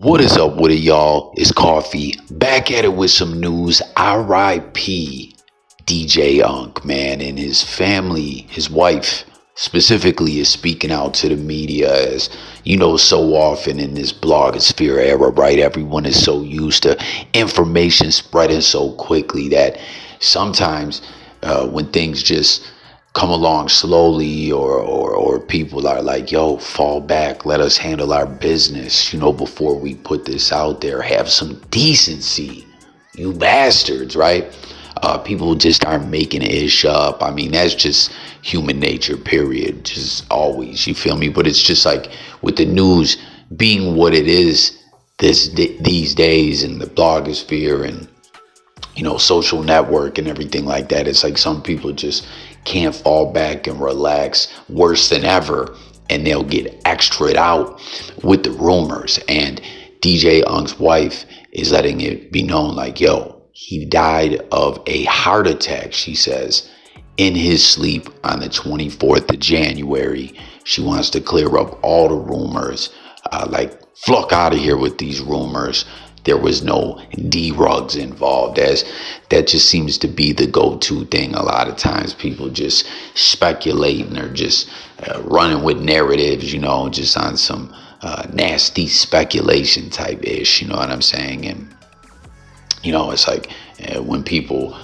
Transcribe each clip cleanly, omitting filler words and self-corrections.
What is up with it, y'all? It's Coffee back at it with some news. R.I.P. DJ Unk, man, and his family, his wife specifically, is speaking out to the media. As you know, so often in this blogosphere era, right? Everyone is so used to information spreading so quickly that sometimes when things just come along slowly, or people are like, yo, fall back, let us handle our business, before we put this out there. Have some decency, you bastards, right? People just aren't making ish up. I mean, that's just human nature, period. Just always, you feel me? But it's just like with the news being what it is these days, in the blogosphere and social network and everything like that. It's like some people just can't fall back and relax worse than ever, and they'll get extra out with the rumors. And DJ Unk's wife is letting it be known like, yo, he died of a heart attack, she says, in his sleep on the 24th of January. She wants to clear up all the rumors, fuck out of here with these rumors. There was no D-rugs involved, as that just seems to be the go-to thing. A lot of times people just speculating or just running with narratives, just on some nasty speculation type ish, you know what I'm saying? And, it's like when people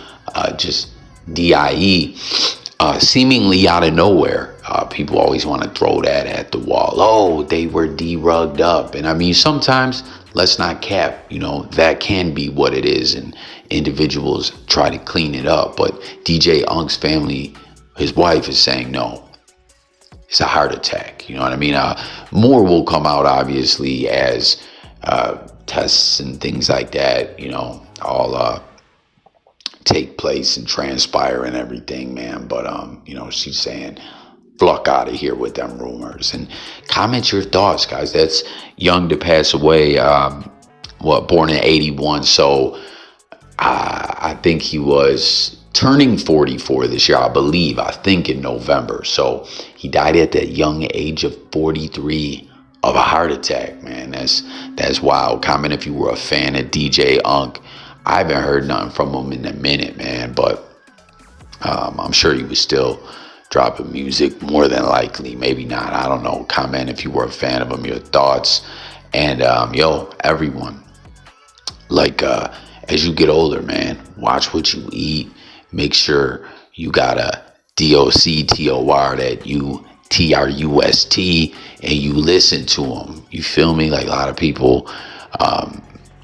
just DIE seemingly out of nowhere, people always want to throw that at the wall. Oh, they were D-rugged up. And I mean, sometimes, let's not cap, that can be what it is, and individuals try to clean it up. But DJ Unk's family, his wife, is saying, no, it's a heart attack. You know what I mean? More will come out, obviously, as tests and things like that, all take place and transpire and everything, man. But, she's saying, fluck out of here with them rumors. And comment your thoughts, guys. That's young to pass away. Born in 81. So I think he was turning 44 this year, I think in November. So he died at the young age of 43 of a heart attack, man. That's wild. Comment if you were a fan of DJ Unk. I haven't heard nothing from him in a minute, man, but I'm sure he was still dropping music, more than likely. Maybe not, I don't know. Comment if you were a fan of him, your thoughts. And everyone, as you get older, man, watch what you eat. Make sure you got a DOCTOR, that you TRUST, and you listen to them. You feel me? Like, a lot of people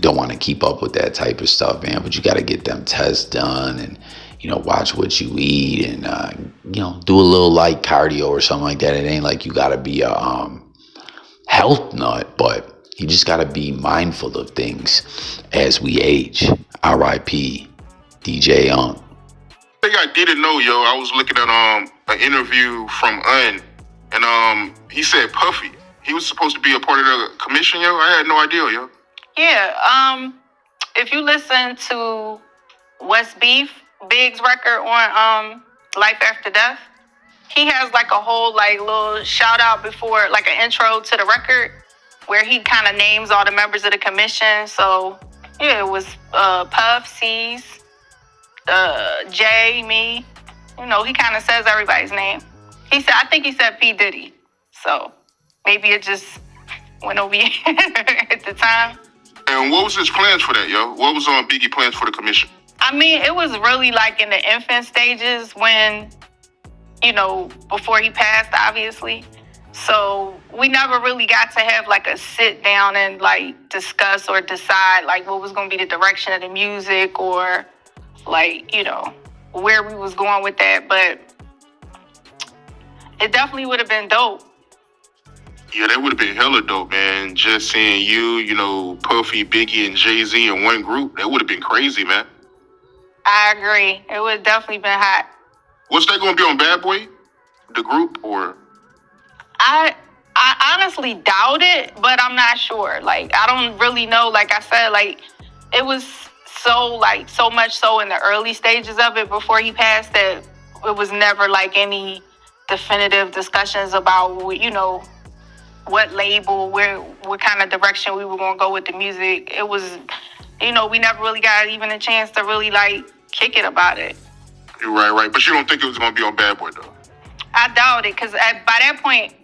don't want to keep up with that type of stuff, man, but you got to get them tests done, and watch what you eat, and do a little light cardio or something like that. It ain't like you got to be a health nut, but you just got to be mindful of things as we age. R.I.P. DJ Unk. I think I didn't know, yo. I was looking at an interview from Un, and he said Puffy, he was supposed to be a part of the commission, yo. I had no idea, yo. Yeah, if you listen to West Beef, Big's record on Life After Death, he has like a whole little shout out before, like an intro to the record, where he kind of names all the members of the commission. So yeah, it was Puff, C's, Jay, me. He kind of says everybody's name. I think he said P. Diddy. So maybe it just went over your head at the time. And what was his plans for that, yo? What was on Biggie plans for the commission? I mean, it was really like in the infant stages when, before he passed, obviously. So we never really got to have like a sit down and discuss or decide what was going to be the direction of the music, or where we was going with that. But it definitely would have been dope. Yeah, that would have been hella dope, man. Just seeing you, Puffy, Biggie, and Jay-Z in one group, that would have been crazy, man. I agree. It would have definitely been hot. What's that going to be on Bad Boy, the group, or? I honestly doubt it, but I'm not sure. I don't really know. Like I said, it was so much so in the early stages of it before he passed that it was never any definitive discussions about, what label, what kind of direction we were going to go with the music. It was, we never really got even a chance to really like kick it about it. You're right. But you don't think it was going to be on Bad Boy though? I doubt it, because by that point,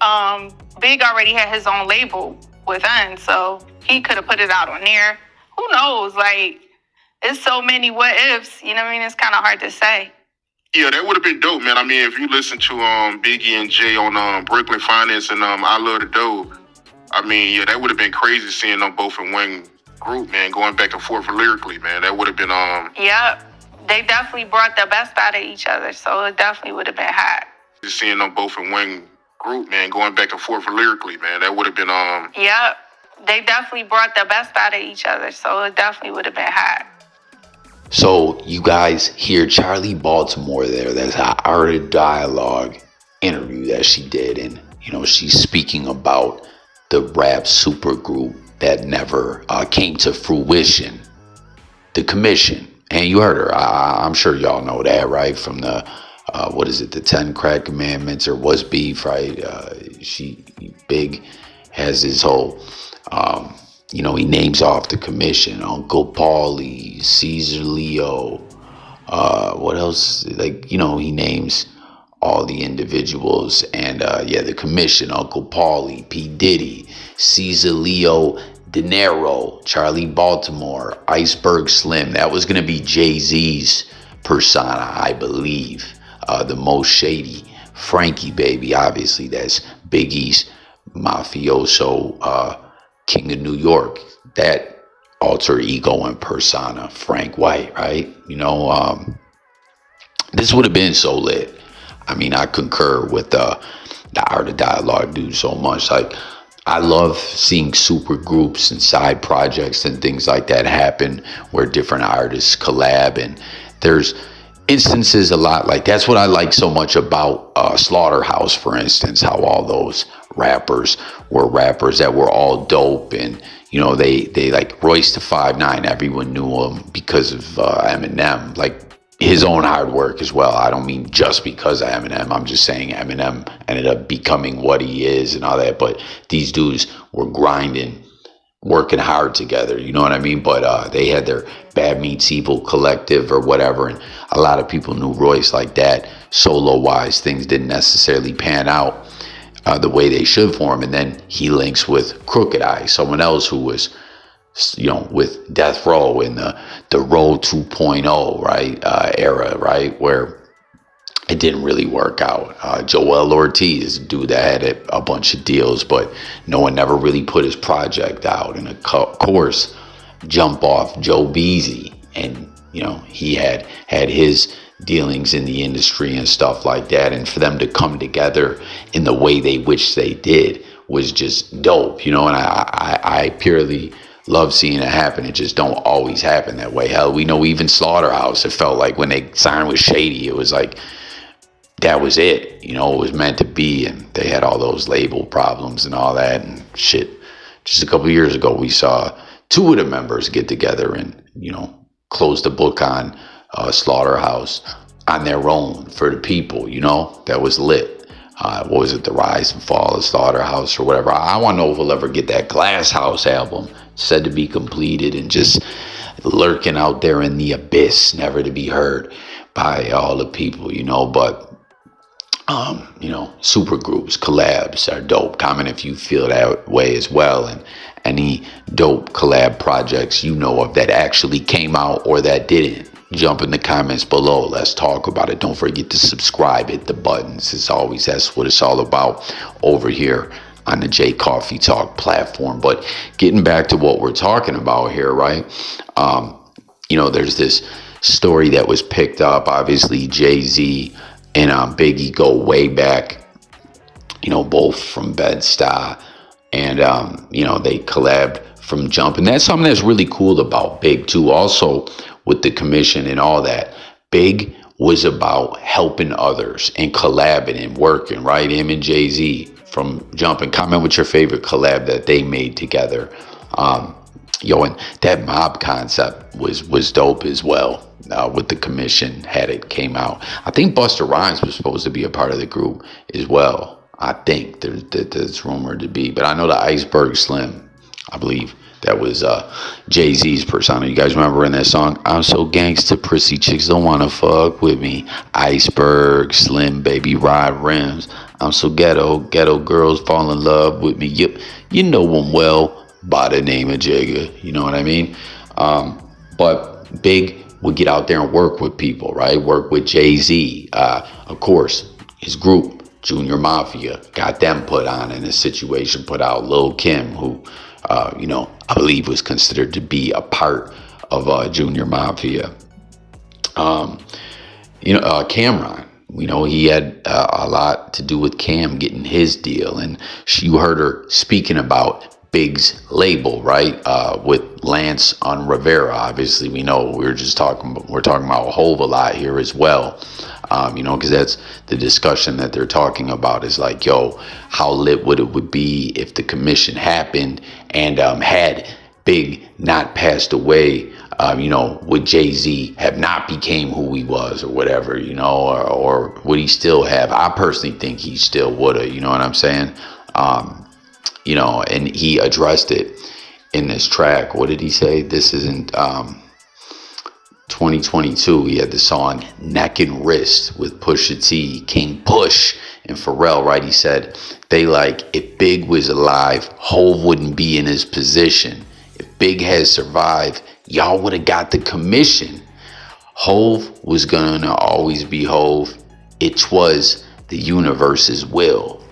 Big already had his own label with Un, so he could have put it out on there. Who knows? Like, there's so many what ifs, you know what I mean? It's kind of hard to say. Yeah, that would have been dope, man. I mean, if you listen to Biggie and Jay on Brooklyn Finance and I Love the Dough, I mean, yeah, that would have been crazy seeing them both in one group, man, going back and forth lyrically, man. That would have been Yeah, they definitely brought the best out of each other, so it definitely would have been hot. Just seeing them both in one group, man, going back and forth lyrically, man. That would have been Yeah, they definitely brought the best out of each other, so it definitely would have been hot. So you guys hear Charlie Baltimore there. That's an Art of Dialogue interview that she did. And, she's speaking about the rap supergroup that never came to fruition, the Commission. And you heard her. I'm sure y'all know that, right? From the, the 10 Crack Commandments or What's Beef, right? Big has his whole... he names off the Commission, Uncle Paulie, Caesar Leo, what else? He names all the individuals. And, the Commission, Uncle Paulie, P. Diddy, Caesar Leo, De Niro, Charlie Baltimore, Iceberg Slim. That was going to be Jay-Z's persona, I believe. The Most Shady, Frankie Baby, obviously, that's Biggie's mafioso, King of New York, that alter ego and persona, Frank White, right? This would have been so lit. I mean, I concur with the Art of Dialogue dude so much. Like, I love seeing super groups and side projects and things like that happen where different artists collab, and there's instances a lot like that's what I like so much about Slaughterhouse, for instance, how all those rappers were rappers that were all dope, and they like Royce the 5'9", everyone knew him because of Eminem, like his own hard work as well. I don't mean just because of Eminem, I'm just saying Eminem ended up becoming what he is and all that, but these dudes were grinding, working hard together, you know what I mean? But they had their Bad Meets Evil collective or whatever, and a lot of people knew Royce like that. Solo wise, things didn't necessarily pan out the way they should for him, and then he links with Crooked Eye, someone else who was with Death Row in the Roll 2.0 right era, right, where it didn't really work out. Joel Ortiz, dude that had a bunch of deals, but no one never really put his project out. And of course, jump off Joe Beasy, and he had his dealings in the industry and stuff like that. And for them to come together in the way which they did was just dope, and I purely love seeing it happen. It just don't always happen that way. Hell, we know even Slaughterhouse, it felt like when they signed with Shady, it was like that was it, it was meant to be, and they had all those label problems and all that and shit. Just a couple of years ago, we saw two of the members get together and close the book on Slaughterhouse on their own for the people. That was lit. What was it, The Rise and Fall of Slaughterhouse or whatever. I want to know if we'll ever get that Glass House album, said to be completed and just lurking out there in the abyss, never to be heard by all the people, but super groups, collabs are dope. Comment if you feel that way as well, and any dope collab projects of that actually came out or that didn't. Jump in the comments below. Let's talk about it. Don't forget to subscribe, hit the buttons. As always, that's what it's all about over here on the J Coffee Talk platform. But getting back to what we're talking about here, right? There's this story that was picked up. Obviously, Jay-Z and Biggie go way back, both from Bed-Stuy, and they collabed from Jump, and that's something that's really cool about Big too. Also, with the Commission and all that, Big was about helping others and collabing and working, right? Him and Jay-Z from Jump. And comment with your favorite collab that they made together. And that mob concept was dope as well. With the Commission, had it came out. I think Busta Rhymes was supposed to be a part of the group as well. I think there's rumored to be, but I know the Iceberg Slim, I believe that was Jay-Z's persona. You guys remember in that song, I'm so gangsta, prissy chicks don't wanna fuck with me. Iceberg Slim, baby, ride rims. I'm so ghetto, ghetto girls fall in love with me. Yep, you know them well by the name of Jagger. You know what I mean? But Big would get out there and work with people, right? Work with Jay-Z. Of course, his group, Junior Mafia, got them put on in a situation, put out Lil' Kim, who, I believe was considered to be a part of Junior Mafia. Cameron, he had a lot to do with Cam getting his deal. And you heard her speaking about Big's label, right? With Lance on Rivera. Obviously, we know we're talking about Hov a lot here as well. Because that's the discussion that they're talking about is like, yo, how lit would be if the commission happened and had Big not passed away, would Jay-Z have not became who he was or whatever, or would he still have? I personally think he still would have, you know what I'm saying? And he addressed it in this track. What did he say? This isn't 2022. He had the song Neck and Wrist with Pusha T, King Push, and Pharrell, right? He said, if Big was alive, Hov wouldn't be in his position. If Big had survived, y'all would have got the commission. Hov was gonna always be Hov. It was the universe's will.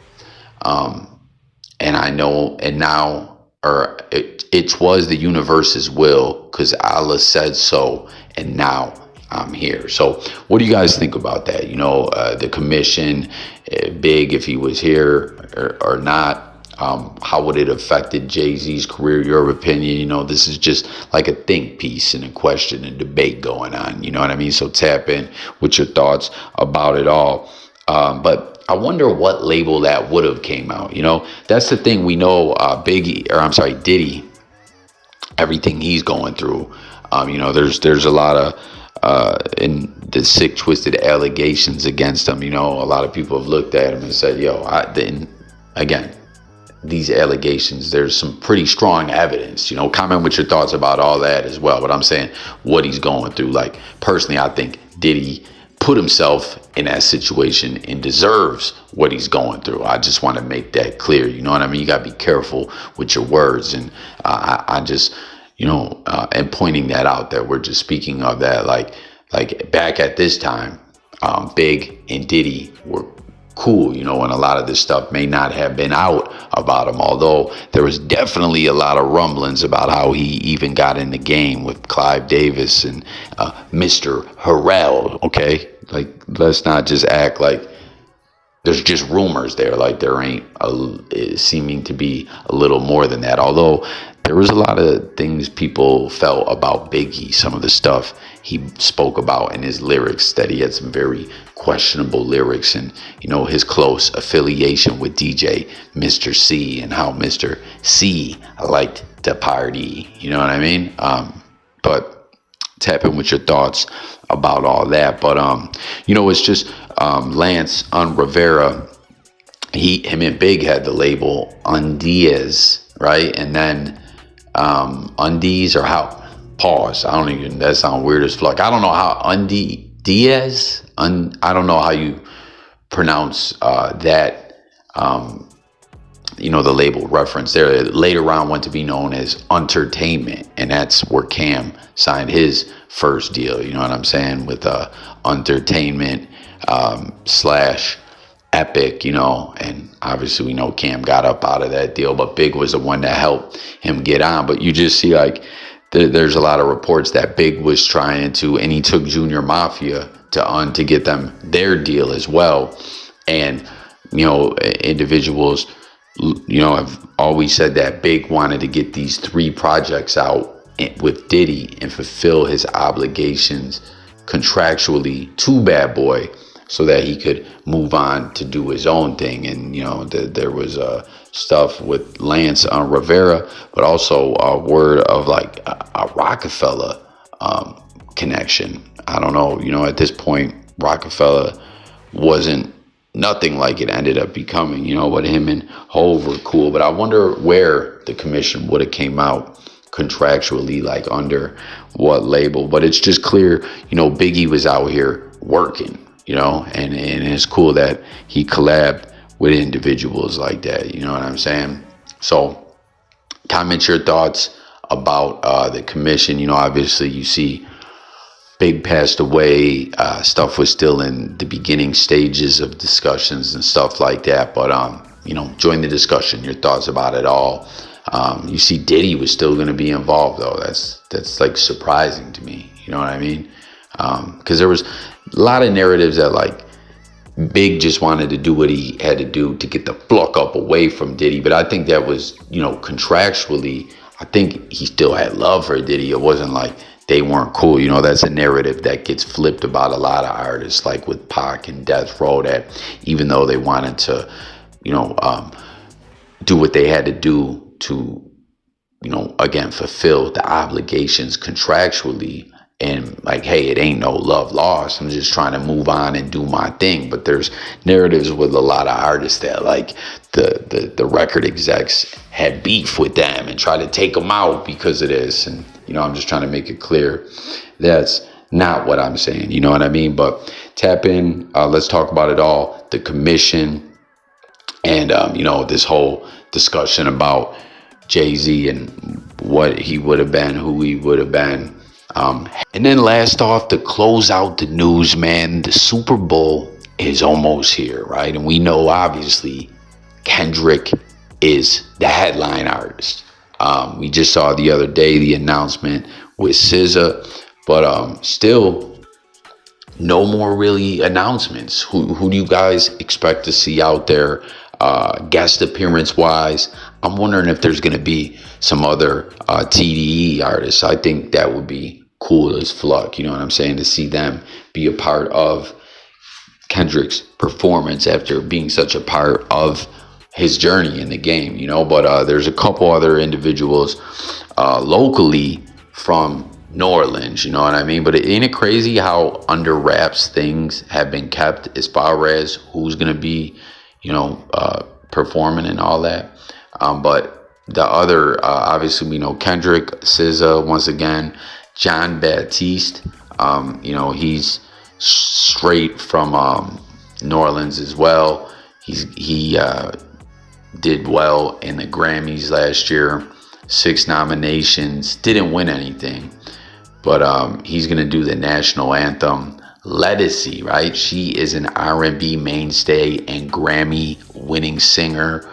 And I know, and now, it was the universe's will because Allah said so, and now I'm here. So what do you guys think about that? The commission, Big, if he was here or not, how would it affected Jay-Z's career? Your opinion? This is just like a think piece and a question and debate going on. You know what I mean? So tap in with your thoughts about it all. But I wonder what label that would have came out. That's the thing. We know Diddy, everything he's going through. There's a lot of in the sick, twisted allegations against him. A lot of people have looked at him and said, again, these allegations, there's some pretty strong evidence. Comment with your thoughts about all that as well. But I'm saying what he's going through. Like, personally, I think Diddy put himself in that situation and deserves what he's going through. I just want to make that clear. You know what I mean? You got to be careful with your words. And I just, and pointing that out, that we're just speaking of that, like back at this time, Big and Diddy were cool, and a lot of this stuff may not have been out about him, although there was definitely a lot of rumblings about how he even got in the game with Clive Davis and Mr. Harrell. Okay, like, let's not just act like there's just rumors there, like there ain't seeming to be a little more than that. Although there was a lot of things people felt about Biggie, some of the stuff he spoke about in his lyrics, that he had some very questionable lyrics, and his close affiliation with DJ Mr. C, and how Mr. C liked to party. You know what I mean? But tap in with your thoughts about all that. But it's just Lance on Rivera. Him and Big had the label Undies, right? And then Undies, or how? Pause. I don't even. That sounds weird as fuck. I don't know how Diaz. I don't know how you pronounce that. The label reference there. Later on went to be known as Entertainment, and that's where Cam signed his first deal. You know what I'm saying? With Entertainment / Epic, and obviously we know Cam got up out of that deal, but Big was the one that helped him get on. But you just see, like, there's a lot of reports that Big was trying to, and he took Junior Mafia to get them their deal as well. And, individuals, have always said that Big wanted to get these 3 projects out with Diddy and fulfill his obligations contractually to Bad Boy, so that he could move on to do his own thing. And there was stuff with Lance on Rivera, but also a word of like a Rockefeller connection. I don't know, at this point Rockefeller wasn't nothing like it ended up becoming, you know. But him and Hove were cool. But I wonder where the commission would have came out contractually, like under what label. But it's just clear, you know, Biggie was out here working, you know, and it's cool that he collabed with individuals like that, you know what I'm saying? So comment your thoughts about the commission. You know, obviously you see Big passed away, stuff was still in the beginning stages of discussions and stuff like that, but you know, join the discussion, your thoughts about it all. You see Diddy was still going to be involved, though. That's like surprising to me, you know what I mean? Because there was a lot of narratives that like Big just wanted to do what he had to do to get the fuck up away from Diddy, but I think that was, you know, contractually, I think he still had love for Diddy. It wasn't like they weren't cool, you know. That's a narrative that gets flipped about a lot of artists, like with Pac and Death Row, that even though they wanted to, you know, do what they had to do to, you know, again, fulfill the obligations contractually, and like, hey, it ain't no love lost, I'm just trying to move on and do my thing. But there's narratives with a lot of artists that like the record execs had beef with them and try to take them out because of this. And, you know, I'm just trying to make it clear that's not what I'm saying, you know what I mean? But tap in, let's talk about it all, the commission, and you know, this whole discussion about Jay-Z and what he would have been, who he would have been. And then last off, to close out the news, man, the Super Bowl is almost here, right? And we know, obviously, Kendrick is the headline artist. We just saw the other day the announcement with SZA, but still no more really announcements. Who do you guys expect to see out there, guest appearance wise? I'm wondering if there's going to be some other TDE artists. I think that would be cool as fuck, you know what I'm saying, to see them be a part of Kendrick's performance after being such a part of his journey in the game, you know. But there's a couple other individuals locally from New Orleans, you know what I mean? But ain't it crazy how under wraps things have been kept as far as who's going to be, you know, performing and all that. But the other, obviously we know Kendrick, SZA, once again, John Baptiste, you know, he's straight from New Orleans as well. He did well in the Grammys last year, 6 nominations, didn't win anything, but he's gonna do the national anthem. Ledisi, right? She is an R&B mainstay and Grammy winning singer,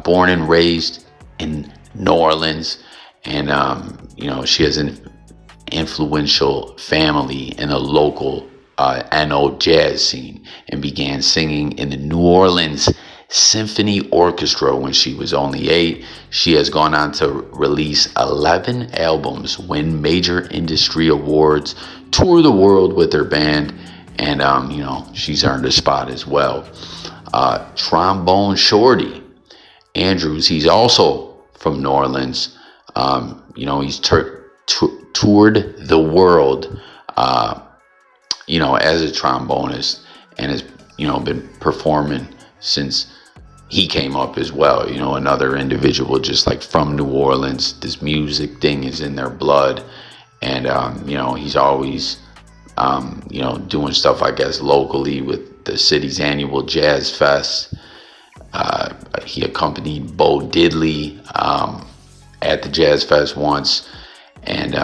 born and raised in New Orleans, and you know, she has an influential family in the local NO jazz scene, and began singing in the New Orleans Symphony Orchestra when she was only 8. She has gone on to release 11 albums, win major industry awards, tour the world with her band, and you know, she's earned a spot as well. Trombone Shorty Andrews, he's also from New Orleans. You know, he's toured the world, you know, as a trombonist, and has, you know, been performing since he came up as well. You know, another individual just like from New Orleans. This music thing is in their blood, and you know, he's always you know, doing stuff, I guess, locally with the city's annual jazz fest. He accompanied Bo Diddley at the jazz fest once, and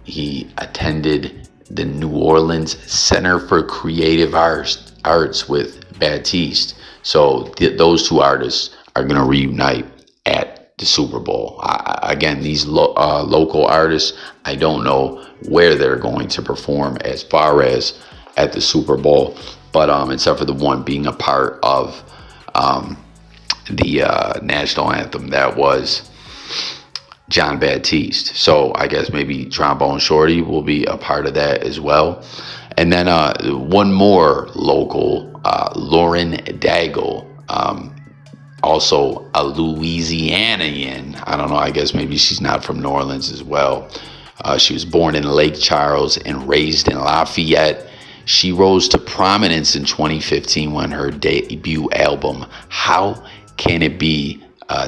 he attended the New Orleans Center for Creative Arts with Baptiste. So those two artists are going to reunite at the Super Bowl. Again, these local artists, I don't know where they're going to perform as far as at the Super Bowl, but except for the one being a part of the national anthem, that was John Baptiste. So I guess maybe Trombone Shorty will be a part of that as well. And then one more local, Lauren Daigle, also a Louisianian. I don't know, I guess maybe she's not from New Orleans as well. She was born in Lake Charles and raised in Lafayette. She rose to prominence in 2015 when her debut album, How Can It Be,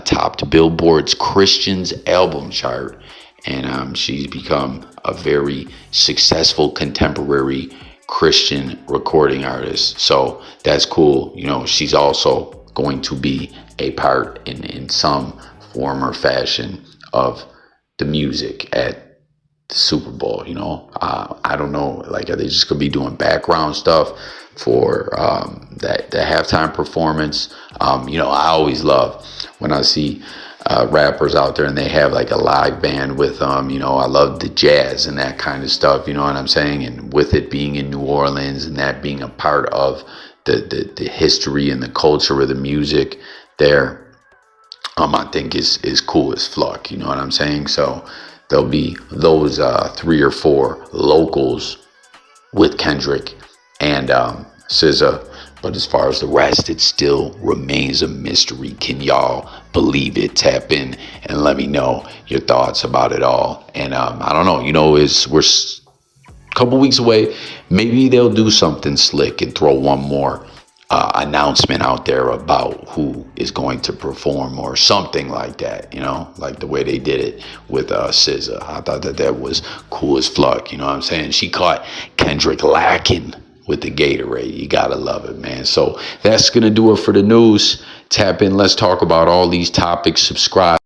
topped Billboard's Christians album chart. And she's become a very successful contemporary Christian recording artist. So that's cool. You know, she's also going to be a part in some form or fashion of the music at the Super Bowl. You know, I don't know, like, are they just gonna be doing background stuff for that the halftime performance? You know, I always love when I see rappers out there and they have like a live band with them. You know, I love the jazz and that kind of stuff, you know what I'm saying? And with it being in New Orleans and that being a part of the history and the culture of the music there, I think is cool as fuck, you know what I'm saying? So there'll be those 3 or 4 locals with Kendrick and SZA. But as far as the rest, it still remains a mystery. Can y'all believe it? Tap in and let me know your thoughts about it all. And I don't know, you know, we're a couple weeks away. Maybe they'll do something slick and throw one more announcement out there about who is going to perform or something like that, you know, like the way they did it with SZA. I thought that was cool as fuck, you know what I'm saying? She caught Kendrick lacking with the Gatorade. You gotta love it, man. So that's gonna do it for the news. Tap in, let's talk about all these topics. Subscribe.